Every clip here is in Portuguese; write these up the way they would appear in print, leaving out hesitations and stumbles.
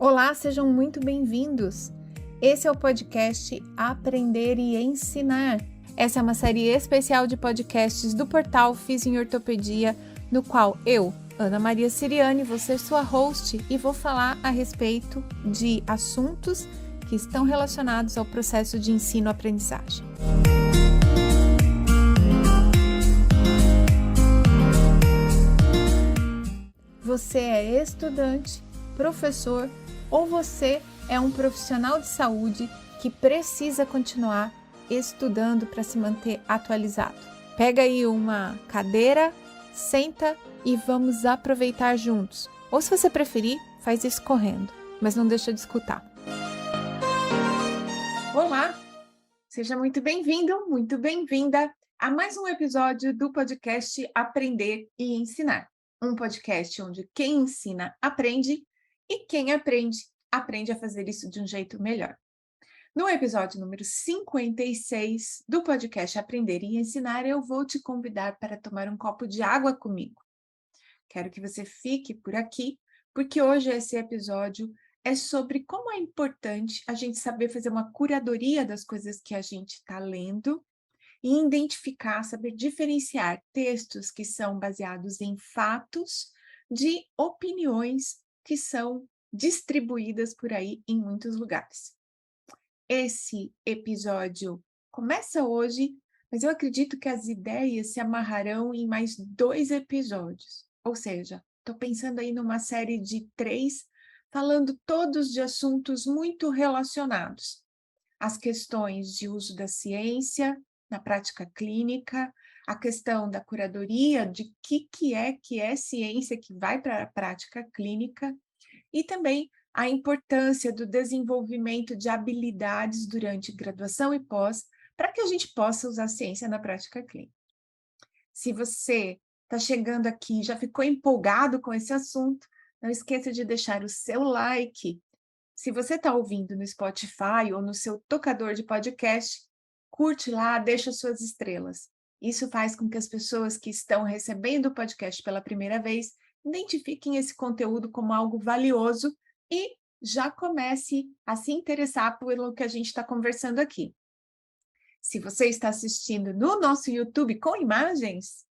Olá, sejam muito bem-vindos! Esse é o podcast Aprender e Ensinar. Essa é uma série especial de podcasts do portal Fiz em Ortopedia, no qual eu, Ana Maria Siriani, vou ser sua host e vou falar a respeito de assuntos que estão relacionados ao processo de ensino-aprendizagem. Você é estudante, professor ou você é um profissional de saúde que precisa continuar estudando para se manter atualizado. Pega aí uma cadeira, senta e vamos aproveitar juntos. Ou se você preferir, faz isso correndo, mas não deixa de escutar. Olá, seja muito bem-vindo, muito bem-vinda a mais um episódio do podcast Aprender e Ensinar. Um podcast onde quem ensina aprende e quem aprende, aprende a fazer isso de um jeito melhor. No episódio número 56 do podcast Aprender e Ensinar, eu vou te convidar para tomar um copo de água comigo. Quero que você fique por aqui, porque hoje esse episódio é sobre como é importante a gente saber fazer uma curadoria das coisas que a gente está lendo e identificar, saber diferenciar textos que são baseados em fatos de opiniões que são distribuídas por aí em muitos lugares. Esse episódio começa hoje, mas eu acredito que as ideias se amarrarão em mais 2 episódios. Ou seja, estou pensando aí numa série de 3, falando todos de assuntos muito relacionados. As questões de uso da ciência na prática clínica, a questão da curadoria de que é ciência que vai para a prática clínica, e também a importância do desenvolvimento de habilidades durante graduação e pós, para que a gente possa usar a ciência na prática clínica. Se você está chegando aqui e já ficou empolgado com esse assunto, não esqueça de deixar o seu like. Se você está ouvindo no Spotify ou no seu tocador de podcast, curte lá, deixa suas estrelas. Isso faz com que as pessoas que estão recebendo o podcast pela primeira vez identifiquem esse conteúdo como algo valioso e já comece a se interessar pelo que a gente está conversando aqui. Se você está assistindo no nosso YouTube com imagens,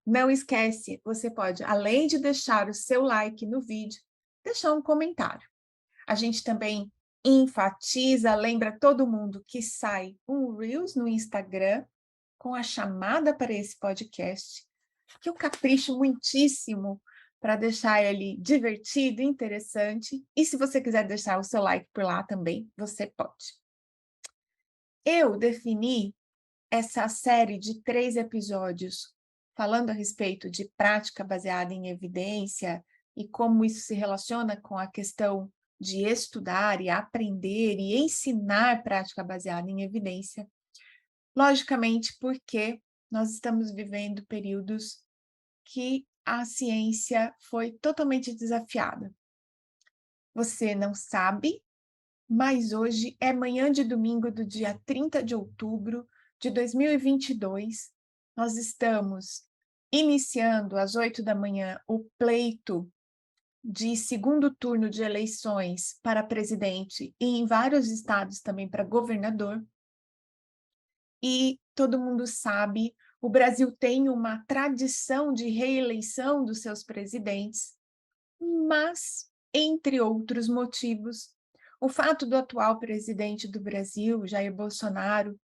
não esquece, você pode, além de deixar o seu like no vídeo, deixar um comentário. A gente também enfatiza, lembra todo mundo que sai um Reels no Instagram com a chamada para esse podcast, que eu capricho muitíssimo para deixar ele divertido, interessante. E se você quiser deixar o seu like por lá também, você pode. Eu defini essa série de 3 episódios falando a respeito de prática baseada em evidência e como isso se relaciona com a questão de estudar e aprender e ensinar prática baseada em evidência. Logicamente, porque nós estamos vivendo períodos que a ciência foi totalmente desafiada. Você não sabe, mas hoje é manhã de domingo do dia 30 de outubro de 2022. Nós estamos iniciando às 8 da manhã o pleito de segundo turno de eleições para presidente e em vários estados também para governador. E todo mundo sabe, o Brasil tem uma tradição de reeleição dos seus presidentes, mas, entre outros motivos, o fato do atual presidente do Brasil, Jair Bolsonaro,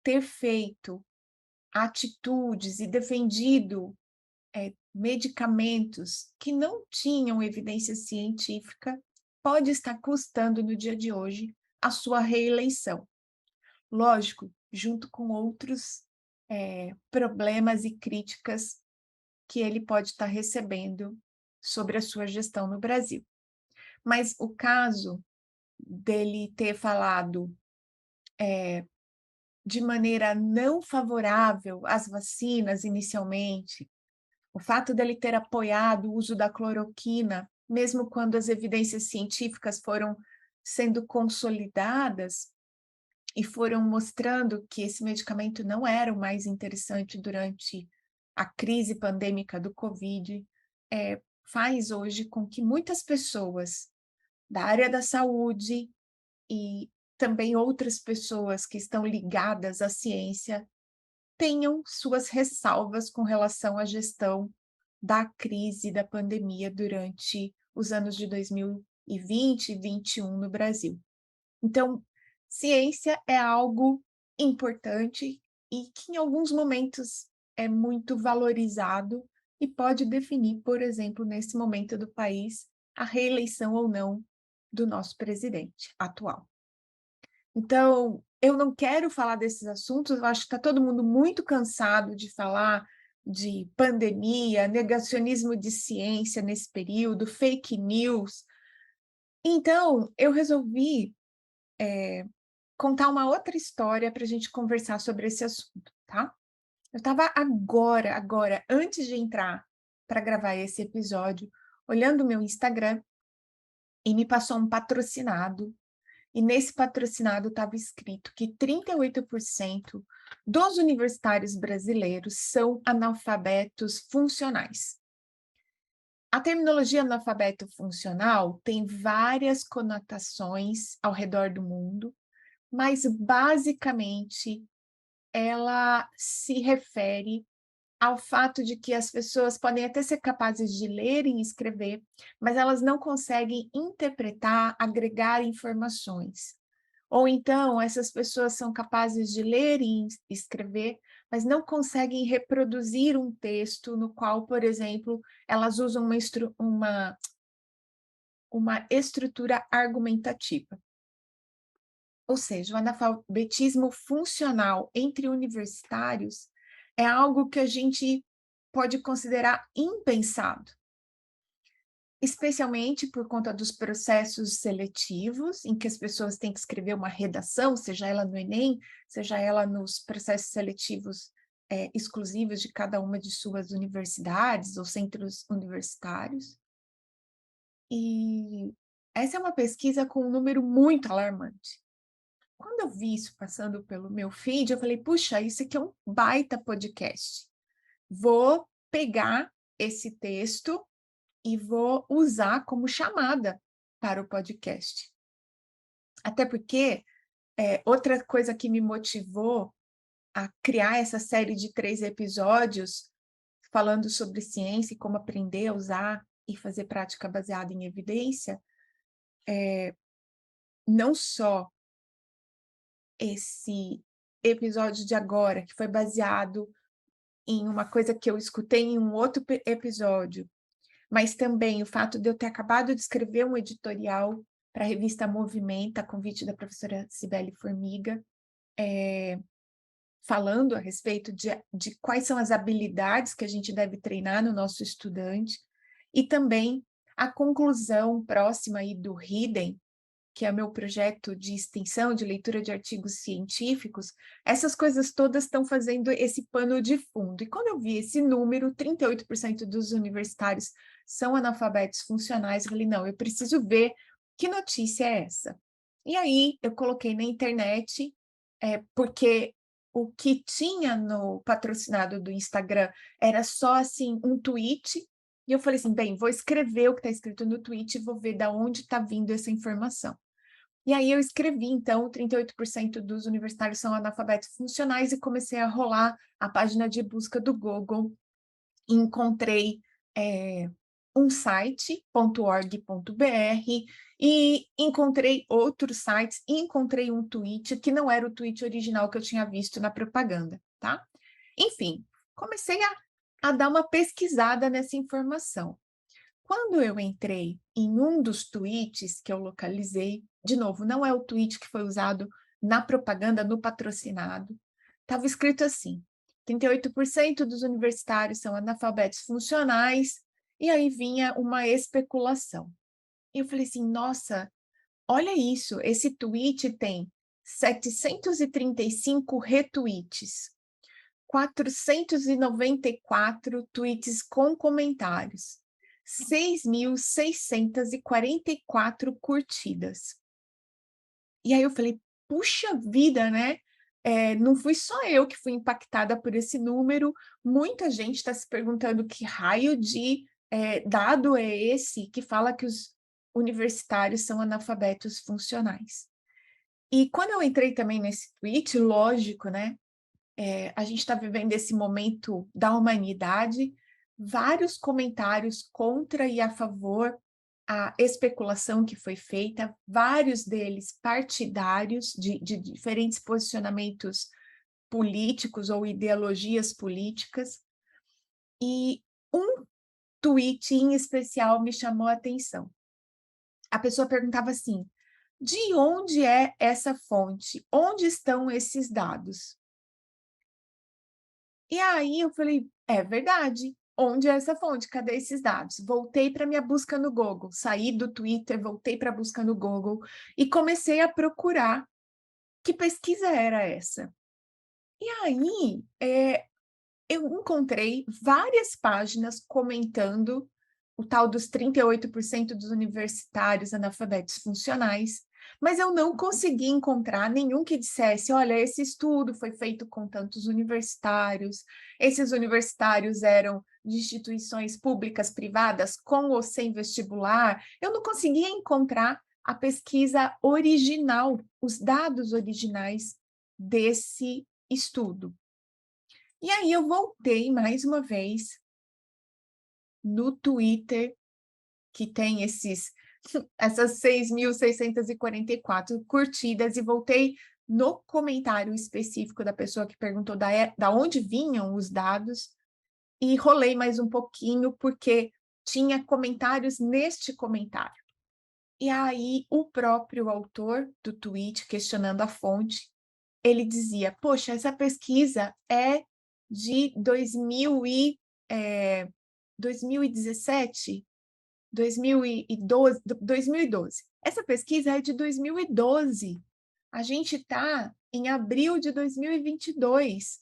ter feito atitudes e defendido medicamentos que não tinham evidência científica, pode estar custando no dia de hoje a sua reeleição. Lógico, junto com outros problemas e críticas que ele pode estar recebendo sobre a sua gestão no Brasil. Mas o caso dele ter falado de maneira não favorável às vacinas inicialmente, o fato dele ter apoiado o uso da cloroquina, mesmo quando as evidências científicas foram sendo consolidadas e foram mostrando que esse medicamento não era o mais interessante durante a crise pandêmica do Covid, faz hoje com que muitas pessoas da área da saúde e também outras pessoas que estão ligadas à ciência tenham suas ressalvas com relação à gestão da crise da pandemia durante os anos de 2020 e 2021 no Brasil. Então, ciência é algo importante e que em alguns momentos é muito valorizado e pode definir, por exemplo, nesse momento do país, a reeleição ou não do nosso presidente atual. Então, eu não quero falar desses assuntos, eu acho que está todo mundo muito cansado de falar de pandemia, negacionismo de ciência nesse período, fake news. Então, eu resolvi contar uma outra história para a gente conversar sobre esse assunto, tá? Eu estava agora, antes de entrar para gravar esse episódio, olhando o meu Instagram e me passou um patrocinado. E nesse patrocinado estava escrito que 38% dos universitários brasileiros são analfabetos funcionais. A terminologia analfabeto funcional tem várias conotações ao redor do mundo, mas basicamente ela se refere ao fato de que as pessoas podem até ser capazes de ler e escrever, mas elas não conseguem interpretar, agregar informações. Ou então, essas pessoas são capazes de ler e escrever, mas não conseguem reproduzir um texto no qual, por exemplo, elas usam uma estrutura argumentativa. Ou seja, o analfabetismo funcional entre universitários é algo que a gente pode considerar impensado, especialmente por conta dos processos seletivos, em que as pessoas têm que escrever uma redação, seja ela no Enem, seja ela nos processos seletivos exclusivos de cada uma de suas universidades ou centros universitários. E essa é uma pesquisa com um número muito alarmante. Quando eu vi isso passando pelo meu feed, eu falei, puxa, isso aqui é um baita podcast. Vou pegar esse texto e vou usar como chamada para o podcast. Até porque outra coisa que me motivou a criar essa série de 3 episódios falando sobre ciência e como aprender a usar e fazer prática baseada em evidência, não só esse episódio de agora, que foi baseado em uma coisa que eu escutei em um outro episódio, mas também o fato de eu ter acabado de escrever um editorial para a revista Movimenta, a convite da professora Cibele Formiga, falando a respeito de quais são as habilidades que a gente deve treinar no nosso estudante, e também a conclusão próxima aí do Hidden, que é o meu projeto de extensão, de leitura de artigos científicos, essas coisas todas estão fazendo esse pano de fundo. E quando eu vi esse número, 38% dos universitários são analfabetos funcionais, eu falei, não, eu preciso ver que notícia é essa. E aí eu coloquei na internet, porque o que tinha no patrocinado do Instagram era só assim um tweet, e eu falei assim, bem, vou escrever o que está escrito no tweet e vou ver de onde está vindo essa informação. E aí eu escrevi, então, 38% dos universitários são analfabetos funcionais e comecei a rolar a página de busca do Google. E encontrei um site, .org.br, e encontrei outros sites, e encontrei um tweet que não era o tweet original que eu tinha visto na propaganda, tá? Enfim, comecei a dar uma pesquisada nessa informação. Quando eu entrei em um dos tweets que eu localizei, de novo, não é o tweet que foi usado na propaganda, no patrocinado, estava escrito assim: 38% dos universitários são analfabetos funcionais, e aí vinha uma especulação. E eu falei assim: nossa, olha isso, esse tweet tem 735 retweets, 494 tweets com comentários, 6.644 curtidas. E aí eu falei, puxa vida, né? Não fui só eu que fui impactada por esse número, muita gente está se perguntando que raio de dado é esse que fala que os universitários são analfabetos funcionais. E quando eu entrei também nesse tweet, lógico, né? A gente está vivendo esse momento da humanidade, vários comentários contra e a favor a especulação que foi feita, vários deles partidários, de diferentes posicionamentos políticos ou ideologias políticas, e um tweet em especial me chamou a atenção. A pessoa perguntava assim: de onde é essa fonte? Onde estão esses dados? E aí eu falei: é verdade. Onde é essa fonte? Cadê esses dados? Voltei para minha busca no Google, saí do Twitter, voltei para a busca no Google e comecei a procurar que pesquisa era essa. E aí, eu encontrei várias páginas comentando o tal dos 38% dos universitários analfabetos funcionais, mas eu não consegui encontrar nenhum que dissesse: olha, esse estudo foi feito com tantos universitários, esses universitários eram de instituições públicas, privadas, com ou sem vestibular. Eu não conseguia encontrar a pesquisa original, os dados originais desse estudo. E aí eu voltei mais uma vez no Twitter, que tem essas 6.644 curtidas, e voltei no comentário específico da pessoa que perguntou da onde vinham os dados, e rolei mais um pouquinho, porque tinha comentários neste comentário. E aí o próprio autor do tweet, questionando a fonte, ele dizia: poxa, essa pesquisa é de 2017, 2012. Essa pesquisa é de 2012. A gente está em abril de 2022.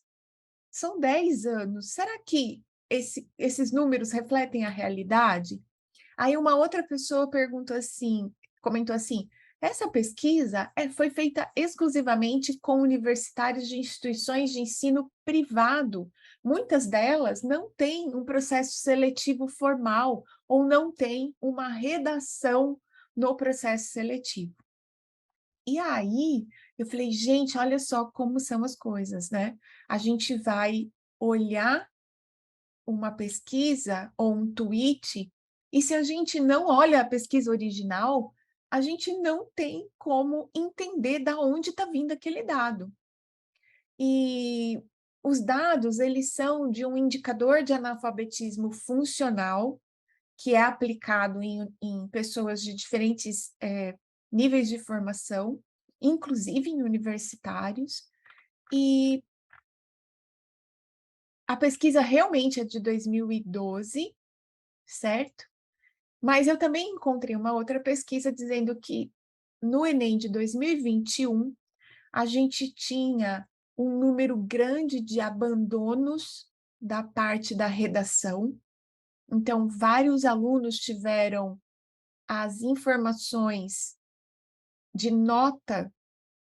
São 10 anos. Será que esses números refletem a realidade? Aí uma outra pessoa comentou assim: essa pesquisa foi feita exclusivamente com universitários de instituições de ensino privado. Muitas delas não têm um processo seletivo formal ou não têm uma redação no processo seletivo. E aí eu falei: gente, olha só como são as coisas, né? A gente vai olhar uma pesquisa ou um tweet, e se a gente não olha a pesquisa original, a gente não tem como entender da onde está vindo aquele dado. E os dados, eles são de um indicador de analfabetismo funcional, que é aplicado em pessoas de diferentes níveis de formação, inclusive em universitários, e a pesquisa realmente é de 2012, certo? Mas eu também encontrei uma outra pesquisa dizendo que no Enem de 2021, a gente tinha um número grande de abandonos da parte da redação. Então, vários alunos tiveram as informações de nota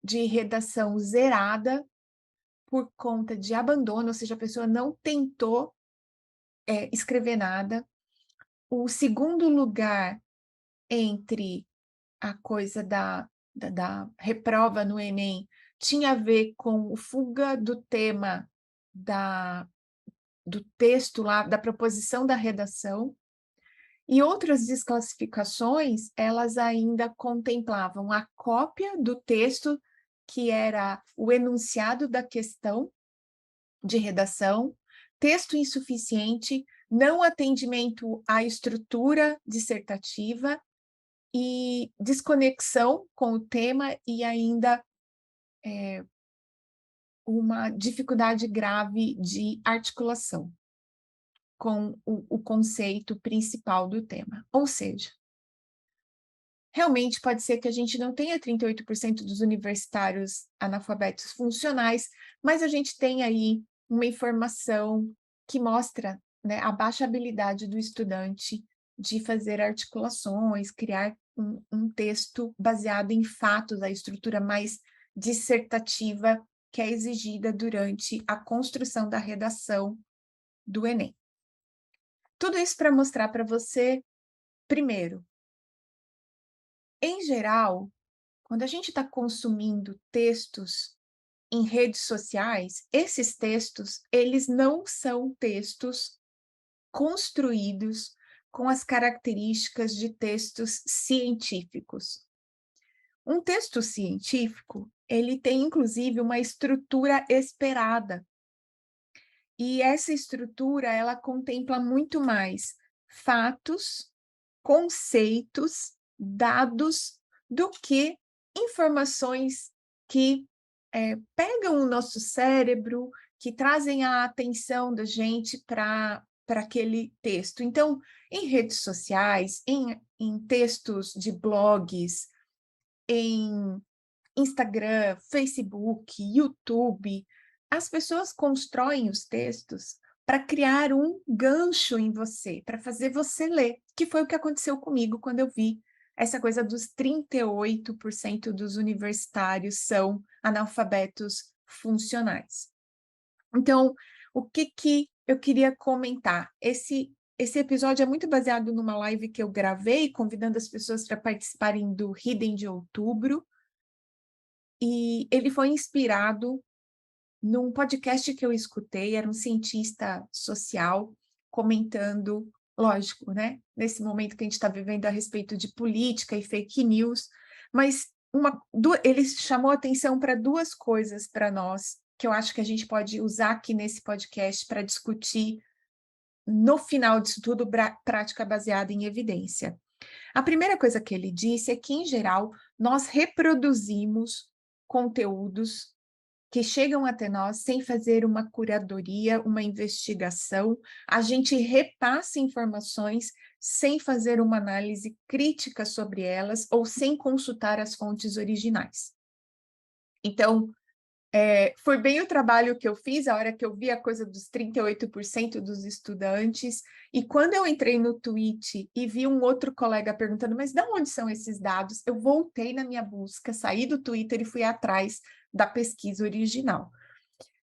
de redação zerada por conta de abandono, ou seja, a pessoa não tentou escrever nada. O segundo lugar entre a coisa da reprova no Enem tinha a ver com o fuga do tema do texto lá, da proposição da redação, e outras desclassificações, elas ainda contemplavam a cópia do texto, que era o enunciado da questão de redação, texto insuficiente, não atendimento à estrutura dissertativa e desconexão com o tema, e ainda uma dificuldade grave de articulação com o conceito principal do tema. Ou seja, realmente pode ser que a gente não tenha 38% dos universitários analfabetos funcionais, mas a gente tem aí uma informação que mostra, né, a baixa habilidade do estudante de fazer articulações, criar um texto baseado em fatos, a estrutura mais dissertativa que é exigida durante a construção da redação do Enem. Tudo isso para mostrar para você, primeiro, Em geral, quando a gente está consumindo textos em redes sociais, esses textos, eles não são textos construídos com as características de textos científicos. Um texto científico, ele tem inclusive uma estrutura esperada, e essa estrutura ela contempla muito mais fatos, conceitos, dados, do que informações que pegam o nosso cérebro, que trazem a atenção da gente para aquele texto. Então, em redes sociais, em textos de blogs, em Instagram, Facebook, YouTube, as pessoas constroem os textos para criar um gancho em você, para fazer você ler, que foi o que aconteceu comigo quando eu vi essa coisa dos 38% dos universitários são analfabetos funcionais. Então, o que eu queria comentar? Esse episódio é muito baseado numa live que eu gravei, convidando as pessoas para participarem do Hidden de outubro, e ele foi inspirado num podcast que eu escutei, era um cientista social comentando, lógico, né, nesse momento que a gente está vivendo a respeito de política e fake news, mas ele chamou atenção para duas coisas para nós, que eu acho que a gente pode usar aqui nesse podcast para discutir, no final disso tudo, prática baseada em evidência. A primeira coisa que ele disse é que, em geral, nós reproduzimos conteúdos que chegam até nós sem fazer uma curadoria, uma investigação, a gente repassa informações sem fazer uma análise crítica sobre elas ou sem consultar as fontes originais. Então, foi bem o trabalho que eu fiz, a hora que eu vi a coisa dos 38% dos estudantes, e quando eu entrei no tweet e vi um outro colega perguntando, mas de onde são esses dados? Eu voltei na minha busca, saí do Twitter e fui atrás da pesquisa original.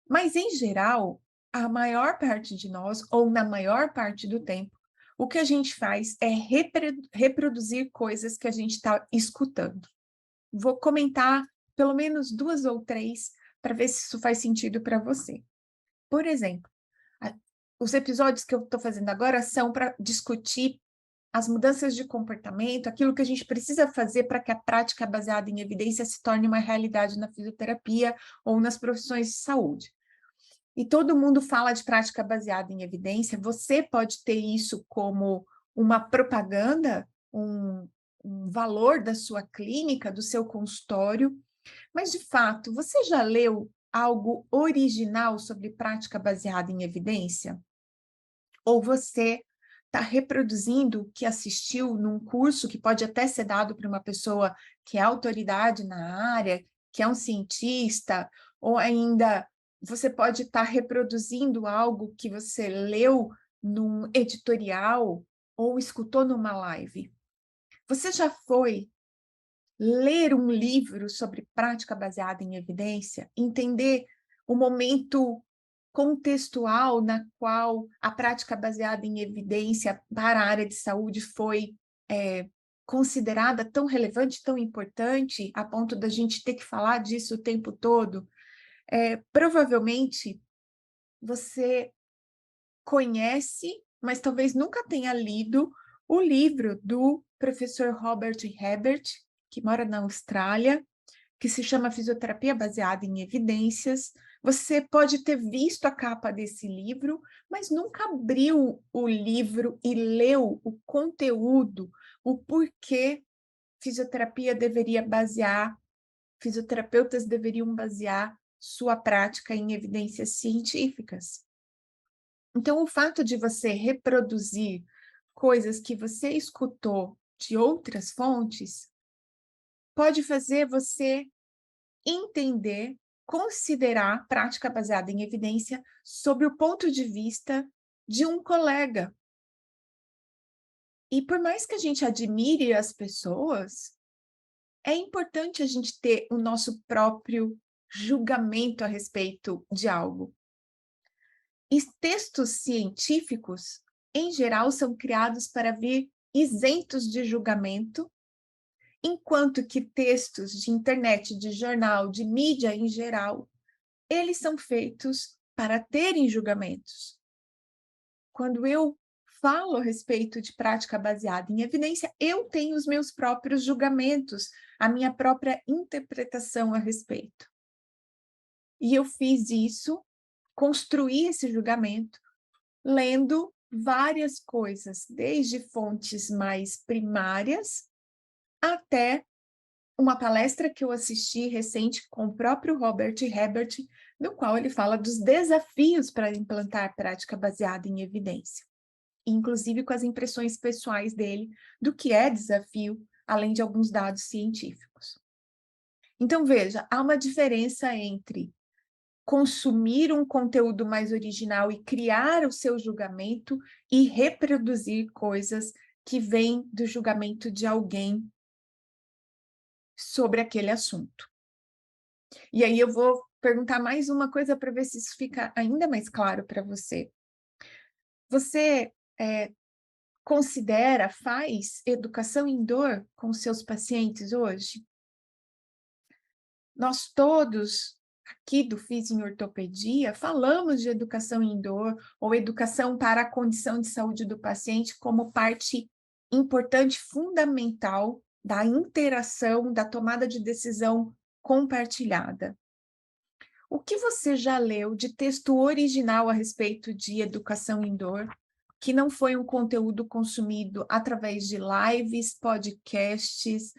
Mas, em geral, a maior parte de nós, ou na maior parte do tempo, o que a gente faz é reproduzir coisas que a gente está escutando. Vou comentar pelo menos duas ou três para ver se isso faz sentido para você. Por exemplo, os episódios que eu estou fazendo agora são para discutir as mudanças de comportamento, aquilo que a gente precisa fazer para que a prática baseada em evidência se torne uma realidade na fisioterapia ou nas profissões de saúde. E todo mundo fala de prática baseada em evidência, você pode ter isso como uma propaganda, um valor da sua clínica, do seu consultório, mas, de fato, você já leu algo original sobre prática baseada em evidência? Ou você está reproduzindo o que assistiu num curso que pode até ser dado para uma pessoa que é autoridade na área, que é um cientista, ou ainda você pode estar reproduzindo algo que você leu num editorial ou escutou numa live? Você já foi ler um livro sobre prática baseada em evidência, entender o momento contextual na qual a prática baseada em evidência para a área de saúde foi considerada tão relevante, tão importante, a ponto da gente ter que falar disso o tempo todo? Provavelmente você conhece, mas talvez nunca tenha lido o livro do professor Robert Herbert, que mora na Austrália, que se chama Fisioterapia Baseada em Evidências. Você pode ter visto a capa desse livro, mas nunca abriu o livro e leu o conteúdo, o porquê fisioterapeutas deveriam basear sua prática em evidências científicas. Então, o fato de você reproduzir coisas que você escutou de outras fontes pode fazer você entender, considerar prática baseada em evidência sob o ponto de vista de um colega. E por mais que a gente admire as pessoas, é importante a gente ter o nosso próprio julgamento a respeito de algo. E textos científicos, em geral, são criados para vir isentos de julgamento enquanto que textos de internet, de jornal, de mídia em geral, eles são feitos para terem julgamentos. Quando eu falo a respeito de prática baseada em evidência, eu tenho os meus próprios julgamentos, a minha própria interpretação a respeito. E eu fiz isso, construí esse julgamento, lendo várias coisas, desde fontes mais primárias até uma palestra que eu assisti recente com o próprio Robert Hebert, no qual ele fala dos desafios para implantar prática baseada em evidência, inclusive com as impressões pessoais dele do que é desafio, além de alguns dados científicos. Então, veja, há uma diferença entre consumir um conteúdo mais original e criar o seu julgamento e reproduzir coisas que vêm do julgamento de alguém sobre aquele assunto. E aí eu vou perguntar mais uma coisa para ver se isso fica ainda mais claro para você. Você faz educação em dor com seus pacientes hoje? Nós todos aqui do Fiz em Ortopedia falamos de educação em dor ou educação para a condição de saúde do paciente como parte importante, fundamental da interação, da tomada de decisão compartilhada. O que você já leu de texto original a respeito de educação em dor, que não foi um conteúdo consumido através de lives, podcasts,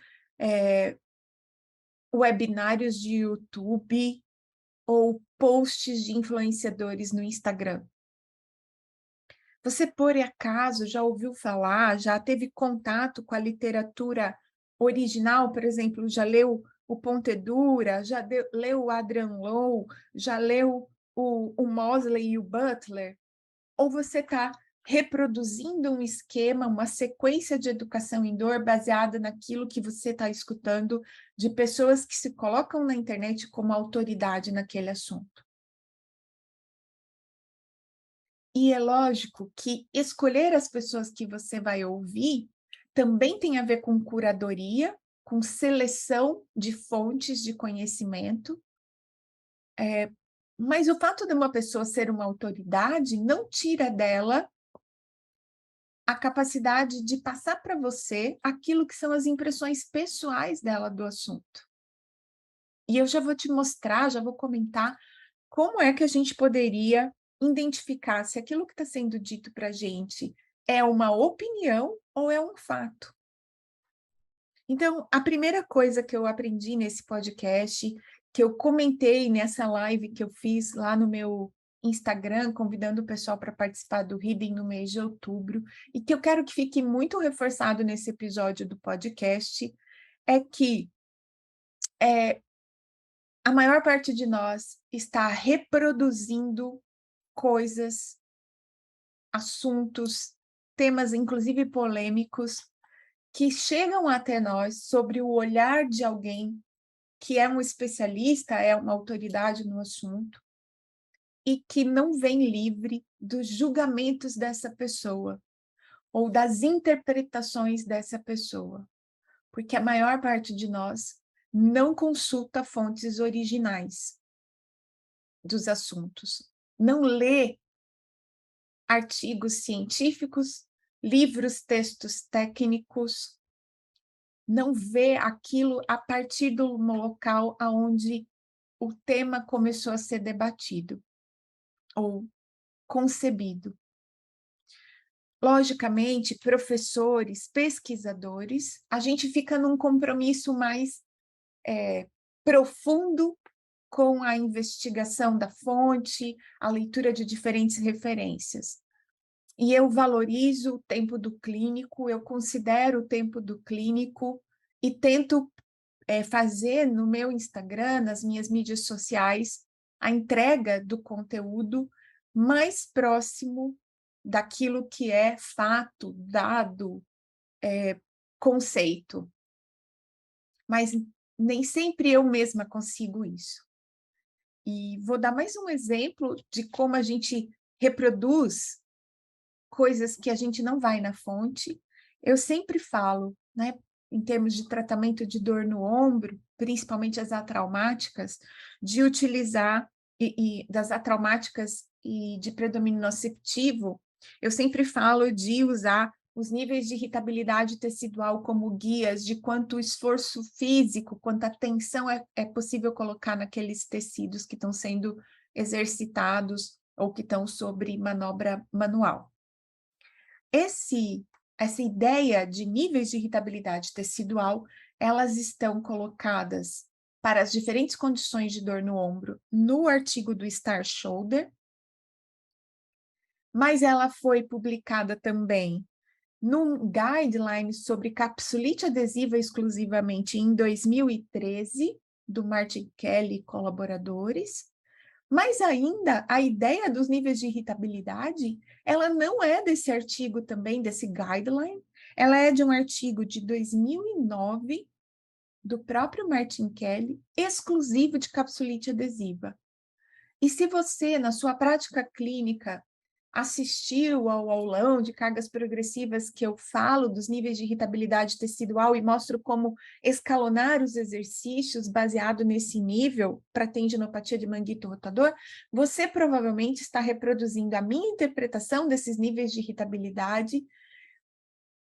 webinários de YouTube ou posts de influenciadores no Instagram? Você, por acaso, já ouviu falar, já teve contato com a literatura original? Por exemplo, já leu o Pontedura, já leu o Adrian Lowe, já leu o Mosley e o Butler? Ou você está reproduzindo um esquema, uma sequência de educação em dor baseada naquilo que você está escutando de pessoas que se colocam na internet como autoridade naquele assunto? E é lógico que escolher as pessoas que você vai ouvir também tem a ver com curadoria, com seleção de fontes de conhecimento, mas o fato de uma pessoa ser uma autoridade não tira dela a capacidade de passar para você aquilo que são as impressões pessoais dela do assunto. E eu já vou te mostrar, já vou comentar como é que a gente poderia identificar se aquilo que está sendo dito para a gente é uma opinião ou é um fato. Então, a primeira coisa que eu aprendi nesse podcast, que eu comentei nessa live que eu fiz lá no meu Instagram, convidando o pessoal para participar do Reading no mês de outubro, e que eu quero que fique muito reforçado nesse episódio do podcast, é que a maior parte de nós está reproduzindo coisas, assuntos, temas inclusive polêmicos, que chegam até nós sobre o olhar de alguém que é um especialista, é uma autoridade no assunto, e que não vem livre dos julgamentos dessa pessoa, ou das interpretações dessa pessoa, porque a maior parte de nós não consulta fontes originais dos assuntos, não lê artigos científicos, livros, textos técnicos, não vê aquilo a partir do local aonde o tema começou a ser debatido ou concebido. Logicamente, professores, pesquisadores, a gente fica num compromisso mais profundo com a investigação da fonte, a leitura de diferentes referências. E eu valorizo o tempo do clínico, eu considero o tempo do clínico e tento fazer no meu Instagram, nas minhas mídias sociais, a entrega do conteúdo mais próximo daquilo que é fato, dado, conceito. Mas nem sempre eu mesma consigo isso. E vou dar mais um exemplo de como a gente reproduz coisas que a gente não vai na fonte. Eu sempre falo, né? em termos de tratamento de dor no ombro, principalmente as atraumáticas, de utilizar, das atraumáticas e de predomínio nociceptivo, eu sempre falo de usar os níveis de irritabilidade tecidual como guias de quanto esforço físico, quanta tensão é possível colocar naqueles tecidos que estão sendo exercitados ou que estão sobre manobra manual. Essa ideia de níveis de irritabilidade tecidual, elas estão colocadas para as diferentes condições de dor no ombro no artigo do Star Shoulder, mas ela foi publicada também num guideline sobre capsulite adesiva exclusivamente em 2013, do Martin Kelly e colaboradores. Mas ainda, a ideia dos níveis de irritabilidade, ela não é desse artigo também, desse guideline, ela é de um artigo de 2009, do próprio Martin Kelly, exclusivo de capsulite adesiva. E se você, na sua prática clínica, assistiu ao aulão de cargas progressivas que eu falo dos níveis de irritabilidade tecidual e mostro como escalonar os exercícios baseado nesse nível para tendinopatia de manguito rotador, você provavelmente está reproduzindo a minha interpretação desses níveis de irritabilidade.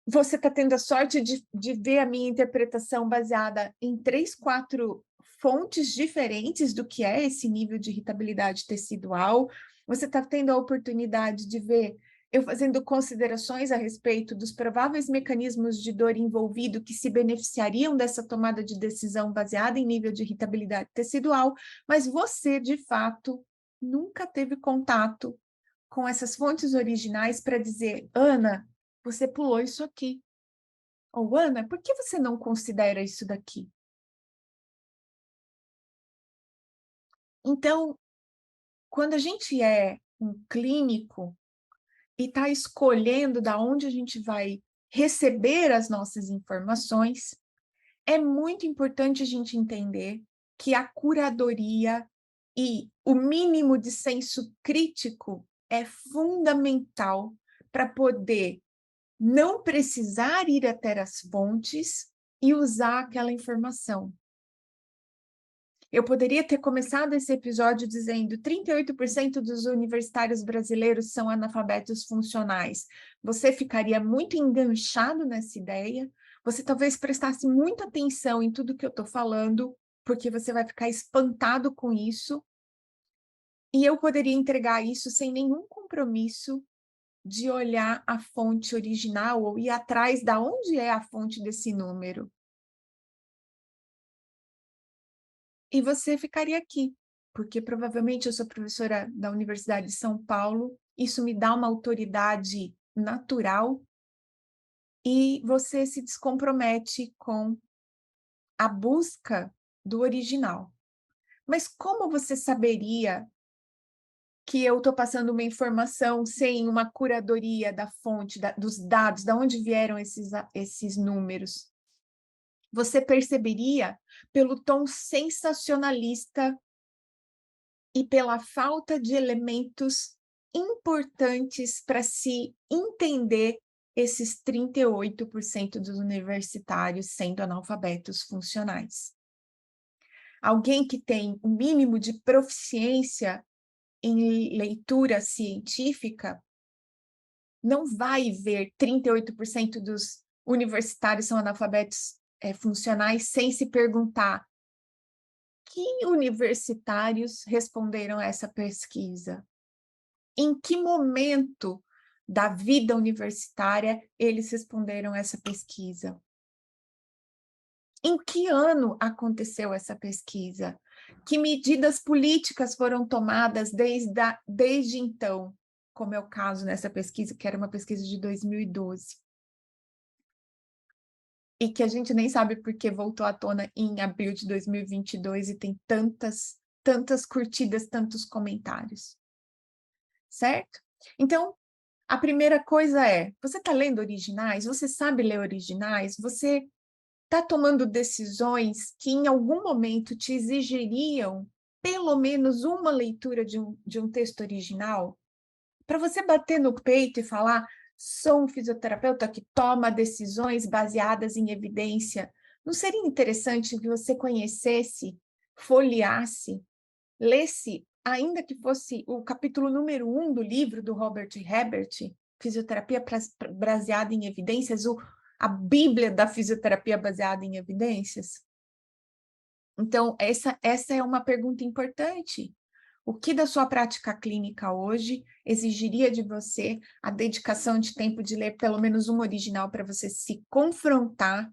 Você está tendo a sorte de ver a minha interpretação baseada em 3, 4 fontes diferentes do que é esse nível de irritabilidade tecidual. Você está tendo a oportunidade de ver eu fazendo considerações a respeito dos prováveis mecanismos de dor envolvido que se beneficiariam dessa tomada de decisão baseada em nível de irritabilidade tecidual, mas você, de fato, nunca teve contato com essas fontes originais para dizer, Ana, você pulou isso aqui. Ou, Ana, por que você não considera isso daqui? Então, quando a gente é um clínico e está escolhendo da onde a gente vai receber as nossas informações, é muito importante a gente entender que a curadoria e o mínimo de senso crítico é fundamental para poder não precisar ir até as fontes e usar aquela informação. Eu poderia ter começado esse episódio dizendo 38% dos universitários brasileiros são analfabetos funcionais. Você ficaria muito enganchado nessa ideia, você talvez prestasse muita atenção em tudo que eu estou falando, porque você vai ficar espantado com isso, e eu poderia entregar isso sem nenhum compromisso de olhar a fonte original ou ir atrás da onde é a fonte desse número. E você ficaria aqui, porque provavelmente eu sou professora da Universidade de São Paulo, isso me dá uma autoridade natural e você se descompromete com a busca do original. Mas como você saberia que eu estou passando uma informação sem uma curadoria da fonte, dos dados, de onde vieram esses números? Você perceberia pelo tom sensacionalista e pela falta de elementos importantes para se entender esses 38% dos universitários sendo analfabetos funcionais. Alguém que tem o mínimo de proficiência em leitura científica não vai ver 38% dos universitários são analfabetos funcionais sem se perguntar que universitários responderam a essa pesquisa? Em que momento da vida universitária eles responderam a essa pesquisa? Em que ano aconteceu essa pesquisa? Que medidas políticas foram tomadas desde então? Como é o caso nessa pesquisa, que era uma pesquisa de 2012. E que a gente nem sabe por que voltou à tona em abril de 2022 e tem tantas curtidas, tantos comentários. Certo? Então, a primeira coisa é, você está lendo originais? Você sabe ler originais? Você está tomando decisões que em algum momento te exigiriam pelo menos uma leitura de um texto original? Para você bater no peito e falar, sou um fisioterapeuta que toma decisões baseadas em evidência. Não seria interessante que você conhecesse, folheasse, lesse, ainda que fosse o capítulo número 1 do livro do Robert Herbert, Fisioterapia Baseada em Evidências, a Bíblia da Fisioterapia Baseada em Evidências? Então, essa é uma pergunta importante. O que da sua prática clínica hoje exigiria de você a dedicação de tempo de ler pelo menos um original para você se confrontar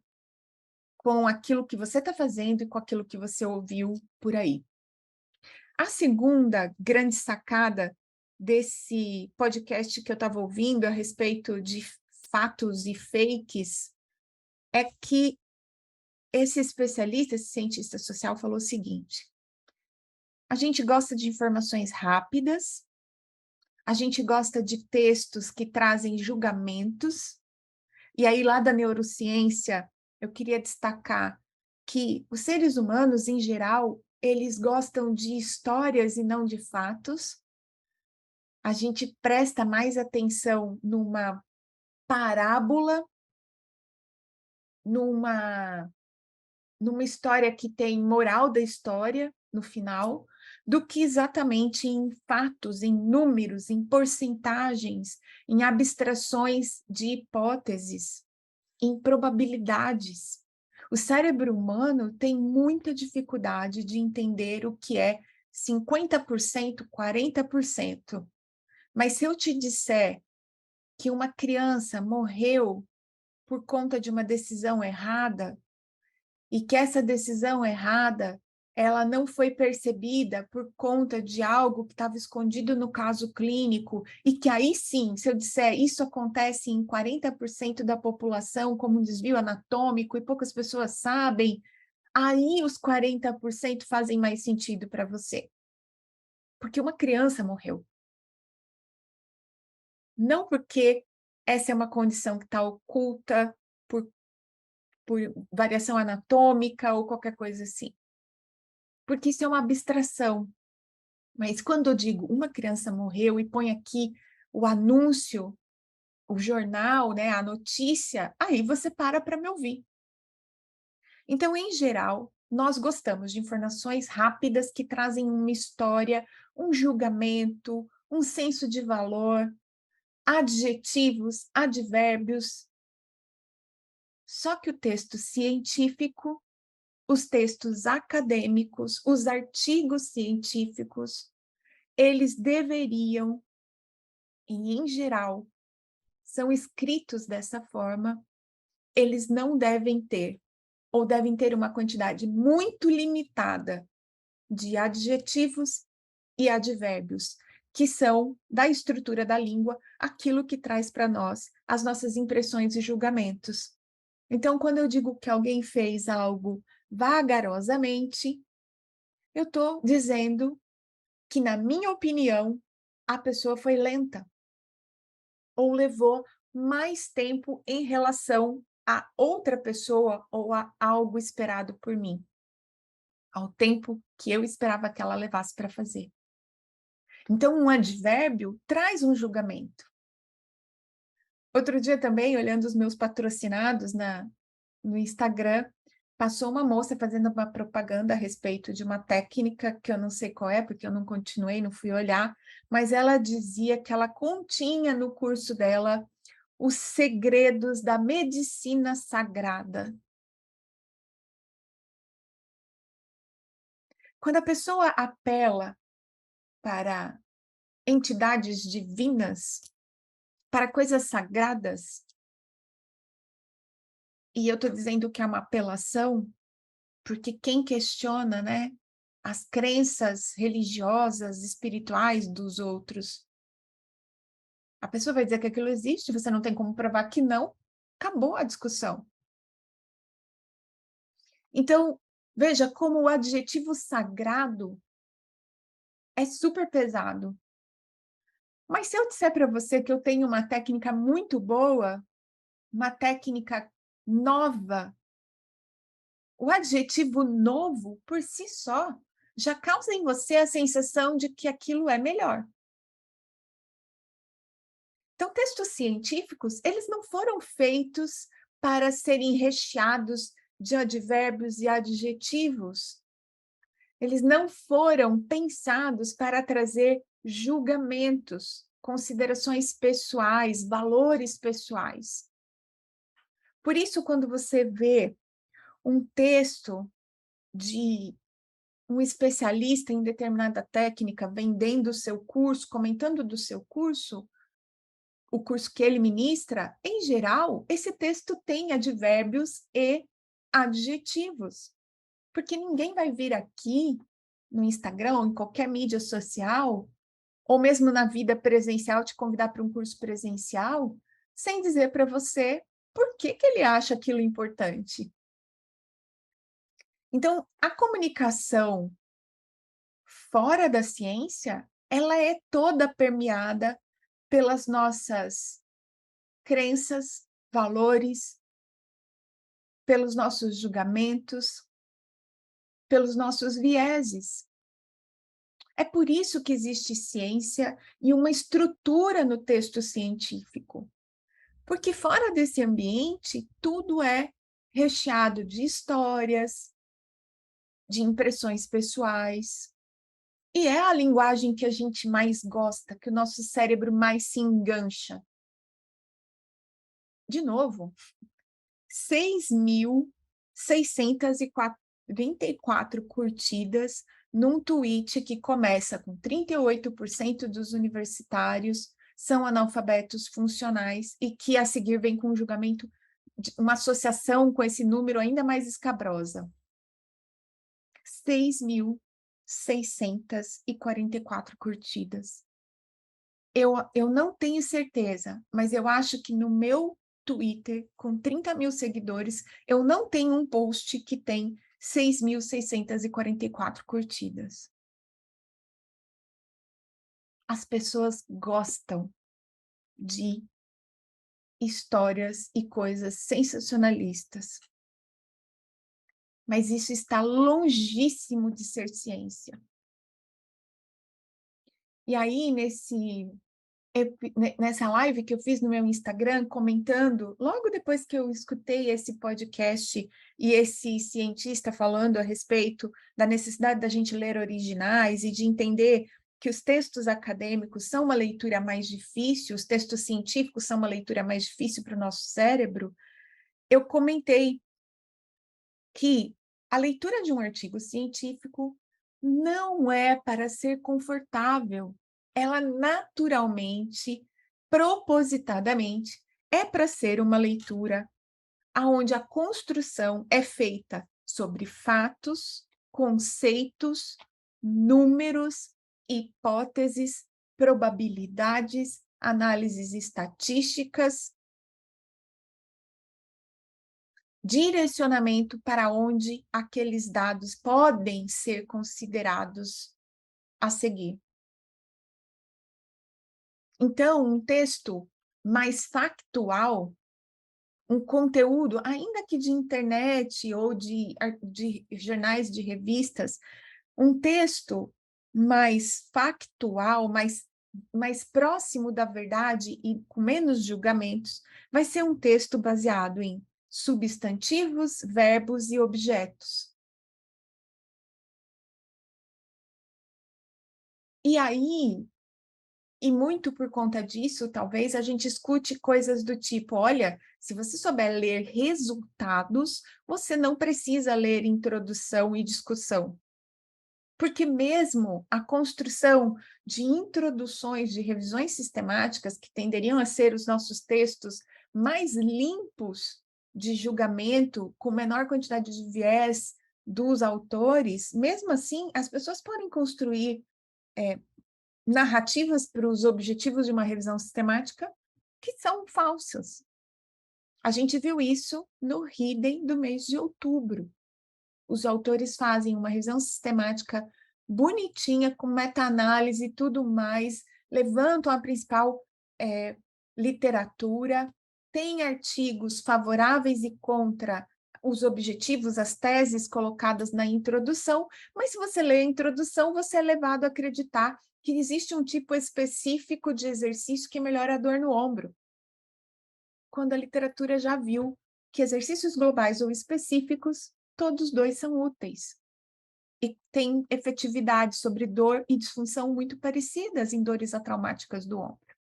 com aquilo que você está fazendo e com aquilo que você ouviu por aí? A segunda grande sacada desse podcast que eu estava ouvindo a respeito de fatos e fakes é que esse especialista, esse cientista social, falou o seguinte: a gente gosta de informações rápidas, a gente gosta de textos que trazem julgamentos, e aí lá da neurociência eu queria destacar que os seres humanos, em geral, eles gostam de histórias e não de fatos. A gente presta mais atenção numa parábola, numa história que tem moral da história no final, do que exatamente em fatos, em números, em porcentagens, em abstrações de hipóteses, em probabilidades. O cérebro humano tem muita dificuldade de entender o que é 50%, 40%. Mas se eu te disser que uma criança morreu por conta de uma decisão errada, e que essa decisão errada ela não foi percebida por conta de algo que estava escondido no caso clínico, e que aí sim, se eu disser isso acontece em 40% da população como um desvio anatômico e poucas pessoas sabem, aí os 40% fazem mais sentido para você. Porque uma criança morreu. Não porque essa é uma condição que está oculta por variação anatômica ou qualquer coisa assim. Porque isso é uma abstração. Mas quando eu digo uma criança morreu e põe aqui o anúncio, o jornal, né, a notícia, aí você para me ouvir. Então, em geral, nós gostamos de informações rápidas que trazem uma história, um julgamento, um senso de valor, adjetivos, advérbios. Só que o texto científico, os textos acadêmicos, os artigos científicos, eles deveriam, e em geral, são escritos dessa forma, eles não devem ter, ou devem ter uma quantidade muito limitada de adjetivos e advérbios, que são, da estrutura da língua, aquilo que traz para nós as nossas impressões e julgamentos. Então, quando eu digo que alguém fez algo vagarosamente, eu estou dizendo que, na minha opinião, a pessoa foi lenta ou levou mais tempo em relação a outra pessoa ou a algo esperado por mim, ao tempo que eu esperava que ela levasse para fazer. Então, um advérbio traz um julgamento. Outro dia também, olhando os meus patrocinados no Instagram, passou uma moça fazendo uma propaganda a respeito de uma técnica que eu não sei qual é, porque eu não continuei, não fui olhar, mas ela dizia que ela continha no curso dela os segredos da medicina sagrada. Quando a pessoa apela para entidades divinas, para coisas sagradas, e eu estou dizendo que é uma apelação, porque quem questiona, né, as crenças religiosas, espirituais dos outros, a pessoa vai dizer que aquilo existe, você não tem como provar que não, acabou a discussão. Então, veja como o adjetivo sagrado é super pesado. Mas se eu disser para você que eu tenho uma técnica muito boa, uma técnica nova, o adjetivo novo, por si só, já causa em você a sensação de que aquilo é melhor. Então, textos científicos, eles não foram feitos para serem recheados de advérbios e adjetivos. Eles não foram pensados para trazer julgamentos, considerações pessoais, valores pessoais. Por isso, quando você vê um texto de um especialista em determinada técnica vendendo o seu curso, comentando do seu curso, o curso que ele ministra, em geral, esse texto tem advérbios e adjetivos. Porque ninguém vai vir aqui no Instagram, ou em qualquer mídia social, ou mesmo na vida presencial, te convidar para um curso presencial, sem dizer para você por que que ele acha aquilo importante. Então, a comunicação fora da ciência, ela é toda permeada pelas nossas crenças, valores, pelos nossos julgamentos, pelos nossos vieses. É por isso que existe ciência e uma estrutura no texto científico. Porque fora desse ambiente, tudo é recheado de histórias, de impressões pessoais. E é a linguagem que a gente mais gosta, que o nosso cérebro mais se engancha. De novo, 6.644 curtidas num tweet que começa com 38% dos universitários são analfabetos funcionais e que a seguir vem com um julgamento, uma associação com esse número ainda mais escabrosa. 6.644 curtidas. Eu não tenho certeza, mas eu acho que no meu Twitter, com 30 mil seguidores, eu não tenho um post que tem 6.644 curtidas. As pessoas gostam de histórias e coisas sensacionalistas. Mas isso está longíssimo de ser ciência. E aí, nessa live que eu fiz no meu Instagram, comentando, logo depois que eu escutei esse podcast e esse cientista falando a respeito da necessidade da gente ler originais e de entender que os textos acadêmicos são uma leitura mais difícil, os textos científicos são uma leitura mais difícil para o nosso cérebro, eu comentei que a leitura de um artigo científico não é para ser confortável, ela naturalmente, propositadamente, é para ser uma leitura onde a construção é feita sobre fatos, conceitos, números, hipóteses, probabilidades, análises estatísticas, direcionamento para onde aqueles dados podem ser considerados a seguir. Então, um texto mais factual, um conteúdo, ainda que de internet ou de jornais, de revistas, um texto mais factual, mais próximo da verdade e com menos julgamentos, vai ser um texto baseado em substantivos, verbos e objetos. E aí, e muito por conta disso, talvez a gente escute coisas do tipo: olha, se você souber ler resultados, você não precisa ler introdução e discussão. Porque mesmo a construção de introduções, de revisões sistemáticas, que tenderiam a ser os nossos textos mais limpos de julgamento, com menor quantidade de viés dos autores, mesmo assim, as pessoas podem construir narrativas para os objetivos de uma revisão sistemática que são falsas. A gente viu isso no Hidden do mês de outubro. Os autores fazem uma revisão sistemática bonitinha, com meta-análise e tudo mais, levantam a principal literatura, tem artigos favoráveis e contra os objetivos, as teses colocadas na introdução, mas se você lê a introdução, você é levado a acreditar que existe um tipo específico de exercício que melhora a dor no ombro, quando a literatura já viu que exercícios globais ou específicos, todos dois são úteis e têm efetividade sobre dor e disfunção muito parecidas em dores atraumáticas do ombro.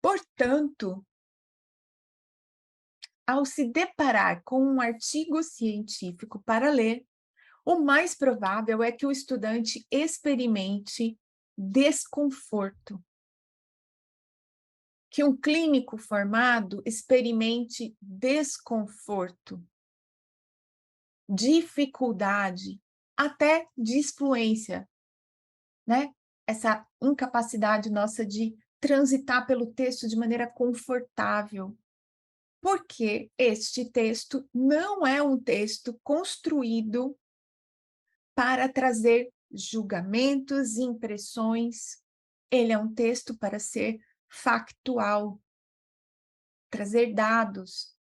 Portanto, ao se deparar com um artigo científico para ler, o mais provável é que o estudante experimente desconforto, que um clínico formado experimente desconforto, dificuldade, até disfluência, né? Essa incapacidade nossa de transitar pelo texto de maneira confortável, porque este texto não é um texto construído para trazer julgamentos e impressões. Ele é um texto para ser factual, trazer dados.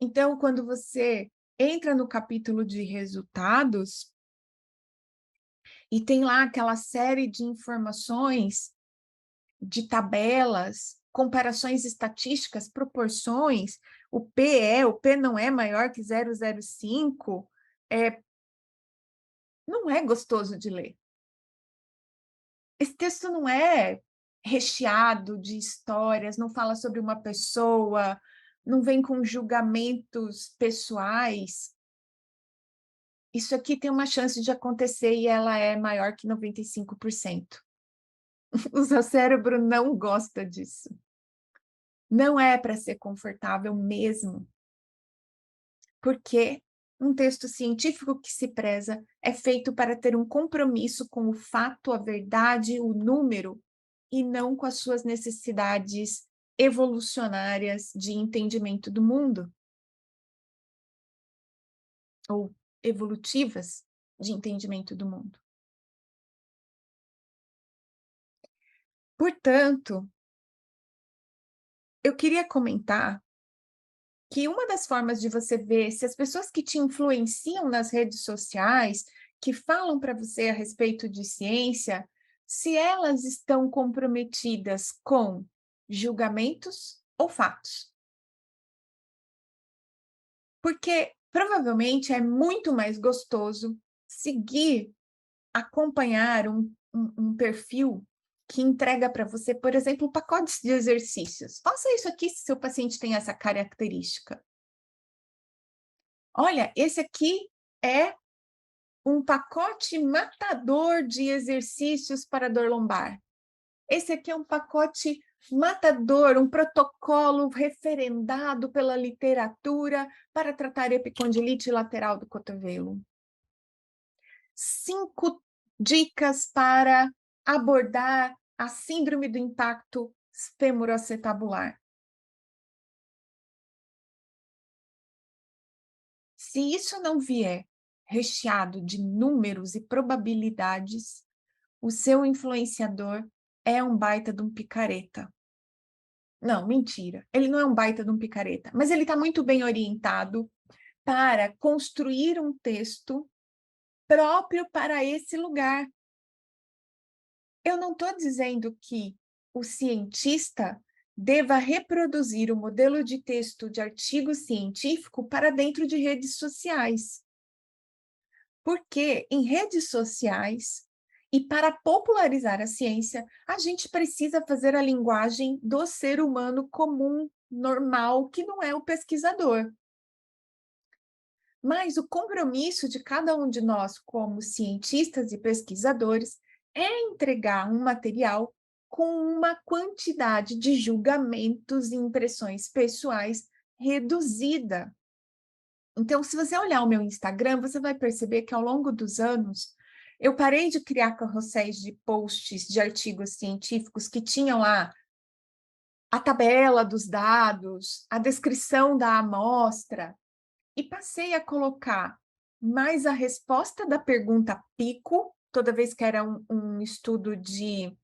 Então, quando você entra no capítulo de resultados e tem lá aquela série de informações, de tabelas, comparações estatísticas, proporções, o P não é maior que 0,05, não é gostoso de ler. Esse texto não é recheado de histórias, não fala sobre uma pessoa, não vem com julgamentos pessoais. Isso aqui tem uma chance de acontecer e ela é maior que 95%. O seu cérebro não gosta disso. Não é para ser confortável mesmo. Porque um texto científico que se preza é feito para ter um compromisso com o fato, a verdade, o número, e não com as suas necessidades evolucionárias de entendimento do mundo, ou evolutivas de entendimento do mundo. Portanto, eu queria comentar que uma das formas de você ver se as pessoas que te influenciam nas redes sociais, que falam para você a respeito de ciência, se elas estão comprometidas com julgamentos ou fatos. Porque provavelmente é muito mais gostoso seguir, acompanhar um perfil que entrega para você, por exemplo, pacotes de exercícios. Faça isso aqui se seu paciente tem essa característica. Olha, esse aqui é um pacote matador de exercícios para dor lombar. Esse aqui é um pacote matador, um protocolo referendado pela literatura para tratar epicondilite lateral do cotovelo. 5 dicas para abordar a síndrome do impacto femoroacetabular. Se isso não vier recheado de números e probabilidades, o seu influenciador é um baita de um picareta. Não, mentira. Ele não é um baita de um picareta, mas ele está muito bem orientado para construir um texto próprio para esse lugar. Eu não estou dizendo que o cientista deva reproduzir o modelo de texto de artigo científico para dentro de redes sociais. Porque em redes sociais, e para popularizar a ciência, a gente precisa fazer a linguagem do ser humano comum, normal, que não é o pesquisador. Mas o compromisso de cada um de nós, como cientistas e pesquisadores, é entregar um material com uma quantidade de julgamentos e impressões pessoais reduzida. Então, se você olhar o meu Instagram, você vai perceber que ao longo dos anos, eu parei de criar carrosséis de posts de artigos científicos que tinham lá a tabela dos dados, a descrição da amostra, e passei a colocar mais a resposta da pergunta PICO, toda vez que era um estudo de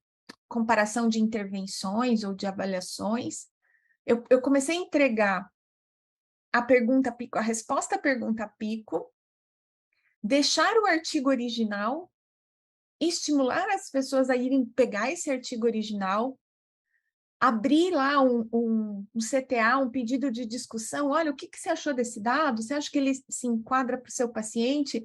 comparação de intervenções ou de avaliações, eu comecei a entregar a resposta à pergunta pico, deixar o artigo original, estimular as pessoas a irem pegar esse artigo original, abrir lá um CTA, um pedido de discussão. Olha, o que você achou desse dado? Você acha que ele se enquadra para o seu paciente?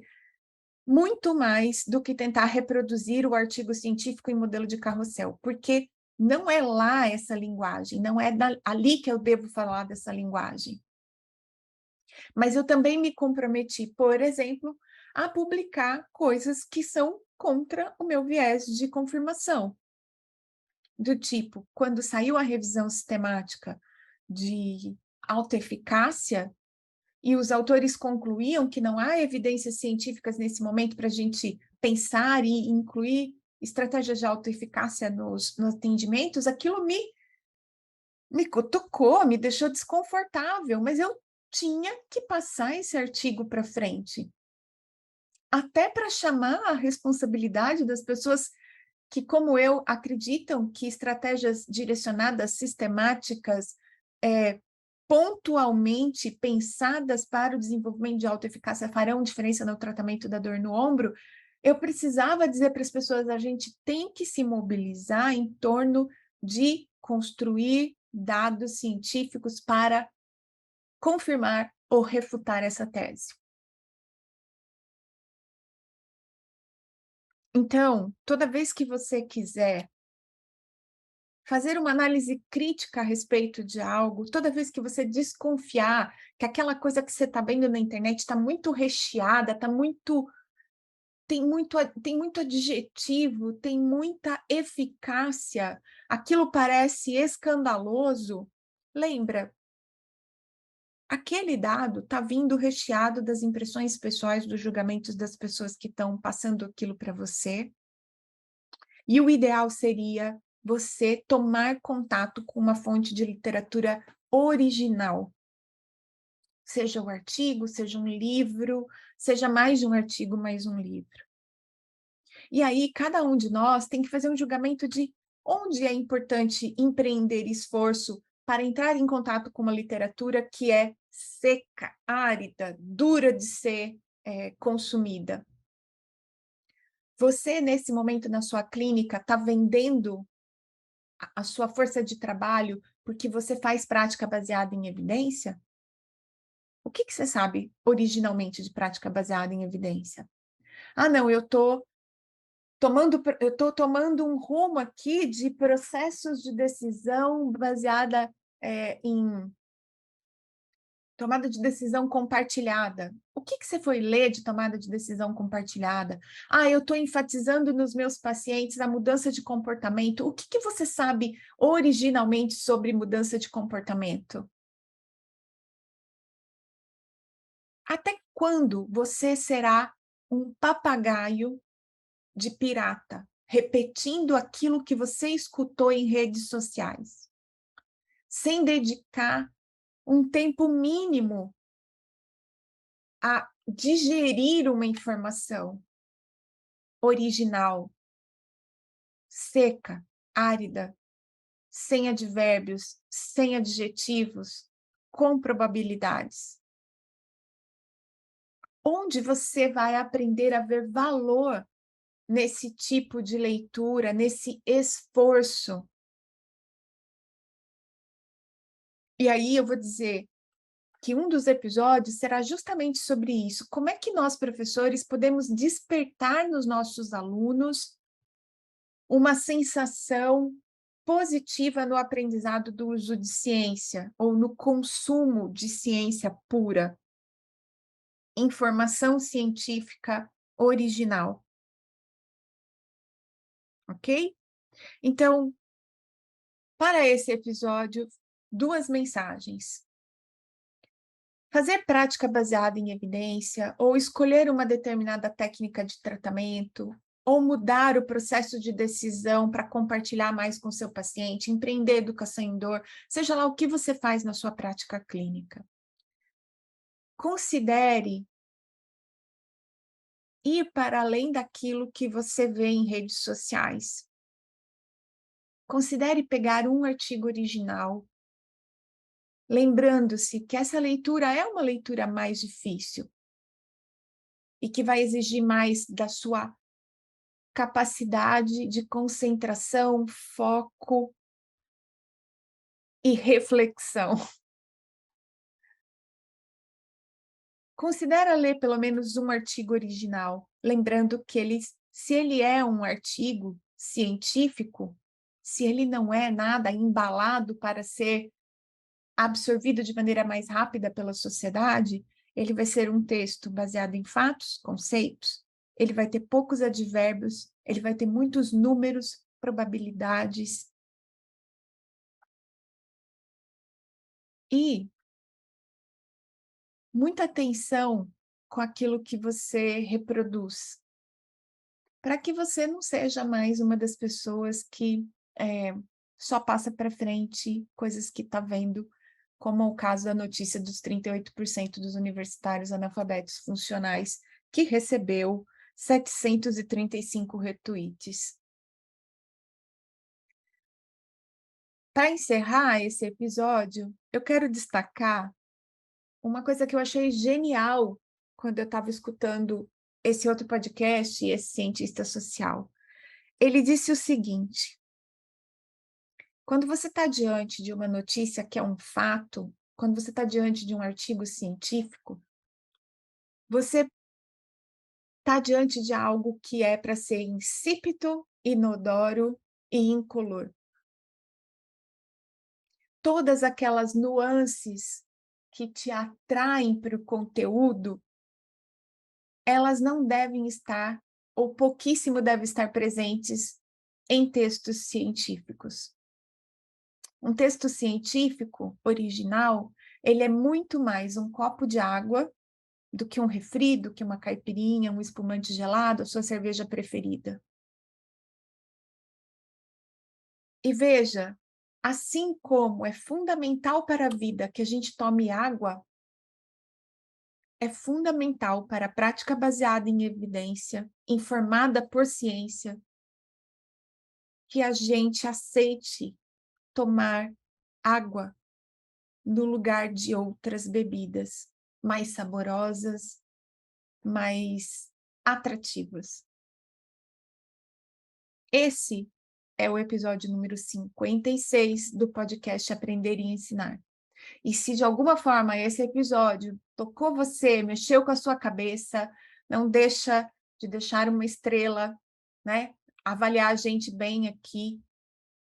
Muito mais do que tentar reproduzir o artigo científico em modelo de carrossel, porque não é lá essa linguagem, não é ali que eu devo falar dessa linguagem. Mas eu também me comprometi, por exemplo, a publicar coisas que são contra o meu viés de confirmação. Do tipo, quando saiu a revisão sistemática de alta eficácia, e os autores concluíam que não há evidências científicas nesse momento para a gente pensar e incluir estratégias de alta eficácia nos atendimentos, aquilo me cutucou, me deixou desconfortável, mas eu tinha que passar esse artigo para frente. Até para chamar a responsabilidade das pessoas que, como eu, acreditam que estratégias direcionadas, sistemáticas, pontualmente pensadas para o desenvolvimento de alta eficácia farão diferença no tratamento da dor no ombro, eu precisava dizer para as pessoas, a gente tem que se mobilizar em torno de construir dados científicos para confirmar ou refutar essa tese. Então, toda vez que você quiser fazer uma análise crítica a respeito de algo, toda vez que você desconfiar que aquela coisa que você está vendo na internet está muito recheada, tem muito adjetivo, tem muita eficácia, aquilo parece escandaloso, lembra, aquele dado está vindo recheado das impressões pessoais, dos julgamentos das pessoas que estão passando aquilo para você, e o ideal seria você tomar contato com uma fonte de literatura original. Seja um artigo, seja um livro, seja mais de um artigo, mais um livro. E aí, cada um de nós tem que fazer um julgamento de onde é importante empreender esforço para entrar em contato com uma literatura que é seca, árida, dura de ser consumida. Você, nesse momento na sua clínica, está vendendo a sua força de trabalho porque você faz prática baseada em evidência? O que você sabe originalmente de prática baseada em evidência? Ah, não, eu estou tomando um rumo aqui de processos de decisão baseada em tomada de decisão compartilhada. O que você foi ler de tomada de decisão compartilhada? Ah, eu estou enfatizando nos meus pacientes a mudança de comportamento. O que você sabe originalmente sobre mudança de comportamento? Até quando você será um papagaio de pirata, repetindo aquilo que você escutou em redes sociais, sem dedicar um tempo mínimo a digerir uma informação original, seca, árida, sem advérbios, sem adjetivos, com probabilidades? Onde você vai aprender a ver valor nesse tipo de leitura, nesse esforço? E aí eu vou dizer que um dos episódios será justamente sobre isso. Como é que nós, professores, podemos despertar nos nossos alunos uma sensação positiva no aprendizado do uso de ciência ou no consumo de ciência pura, informação científica original, ok? Então, para esse episódio, duas mensagens. Fazer prática baseada em evidência, ou escolher uma determinada técnica de tratamento, ou mudar o processo de decisão para compartilhar mais com seu paciente, empreender educação em dor, seja lá o que você faz na sua prática clínica. Considere ir para além daquilo que você vê em redes sociais. Considere pegar um artigo original lembrando-se que essa leitura é uma leitura mais difícil e que vai exigir mais da sua capacidade de concentração, foco e reflexão. Considera ler pelo menos um artigo original, lembrando que se ele é um artigo científico, se ele não é nada embalado para ser absorvido de maneira mais rápida pela sociedade, ele vai ser um texto baseado em fatos, conceitos, ele vai ter poucos advérbios, ele vai ter muitos números, probabilidades. E muita atenção com aquilo que você reproduz, para que você não seja mais uma das pessoas que só passa para frente coisas que está vendo, como o caso da notícia dos 38% dos universitários analfabetos funcionais, que recebeu 735 retweets. Para encerrar esse episódio, eu quero destacar uma coisa que eu achei genial quando eu estava escutando esse outro podcast, esse cientista social. Ele disse o seguinte: quando você está diante de uma notícia que é um fato, quando você está diante de um artigo científico, você está diante de algo que é para ser insípido, inodoro e incolor. Todas aquelas nuances que te atraem para o conteúdo, elas não devem estar, ou pouquíssimo devem estar presentes em textos científicos. Um texto científico original, ele é muito mais um copo de água do que um refri, do que uma caipirinha, um espumante gelado, a sua cerveja preferida. E veja, assim como é fundamental para a vida que a gente tome água, é fundamental para a prática baseada em evidência, informada por ciência, que a gente aceite tomar água no lugar de outras bebidas mais saborosas, mais atrativas. Esse é o episódio número 56 do podcast Aprender e Ensinar. E se de alguma forma esse episódio tocou você, mexeu com a sua cabeça, não deixa de deixar uma estrela, né? Avaliar a gente bem aqui,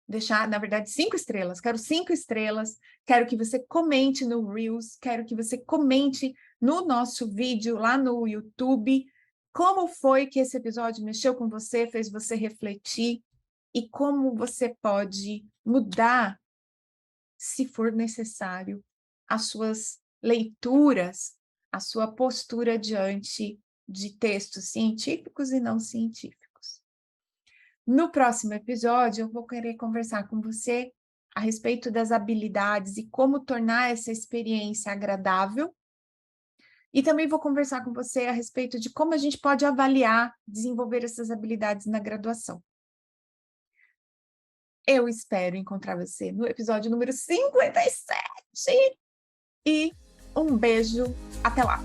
deixar, na verdade, 5 estrelas. Quero 5 estrelas, quero que você comente no Reels, quero que você comente no nosso vídeo lá no YouTube, como foi que esse episódio mexeu com você, fez você refletir e como você pode mudar, se for necessário, as suas leituras, a sua postura diante de textos científicos e não científicos. No próximo episódio, eu vou querer conversar com você a respeito das habilidades e como tornar essa experiência agradável. E também vou conversar com você a respeito de como a gente pode avaliar, desenvolver essas habilidades na graduação. Eu espero encontrar você no episódio número 57. E um beijo. Até lá!